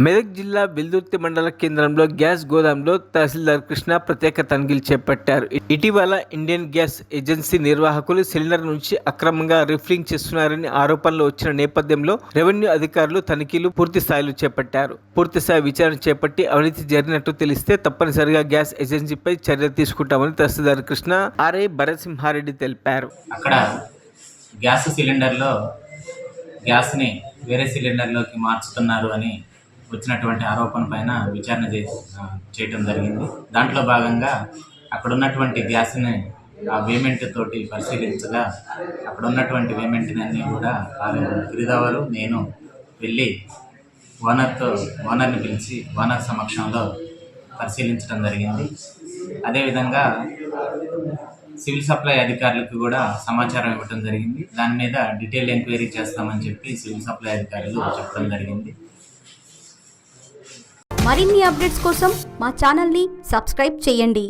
మెదక్ జిల్లా వెల్దుర్తి మండల కేంద్రంలో గ్యాస్ గోదాంలో తహసీల్దార్ కృష్ణ ప్రత్యేక తనిఖీలు చేపట్టారు. ఇటీవల ఇండియన్ గ్యాస్ ఏజెన్సీ నిర్వాహకులు సిలిండర్ నుంచి అక్రమంగా రీఫిల్లింగ్ చేస్తున్నారని ఆరోపణలు వచ్చిన నేపథ్యంలో రెవెన్యూ అధికారులు తనిఖీలు పూర్తి స్థాయిలో చేపట్టారు. పూర్తిస్థాయి విచారణ చేపట్టి అవినీతి జరిగినట్టు తెలిస్తే తప్పనిసరిగా గ్యాస్ ఏజెన్సీపై చర్య తీసుకుంటామని తహసీల్దార్ కృష్ణ ఆర్ఐ భరత్సింహారెడ్డి తెలిపారు. అక్కడ గ్యాస్ సిలిండర్లో గ్యాస్ని వేరే సిలిండర్లోకి మార్చుతున్నారు అని వచ్చినటువంటి ఆరోపణ పైన విచారణ చేయటం జరిగింది. దాంట్లో భాగంగా అక్కడ ఉన్నటువంటి గ్యాస్ని ఆ పేమెంట్ తోటి పరిశీలించగా అక్కడ ఉన్నటువంటి పేమెంట్ని అన్నీ కూడా గిరిదావరు నేను వెళ్ళి ఓనర్ని పిలిచి ఓనర్ సమక్షంలో పరిశీలించడం జరిగింది. అదేవిధంగా సివిల్ సప్లై అధికారులకు కూడా సమాచారం ఇవ్వడం జరిగింది. దాని మీద డీటెయిల్ ఎంక్వైరీ చేస్తామని చెప్పి సివిల్ సప్లై అధికారులు చెప్పడం జరిగింది. మరిన్ని అప్డేట్స్ కోసం మా ఛానల్ని సబ్స్క్రైబ్ చేయండి.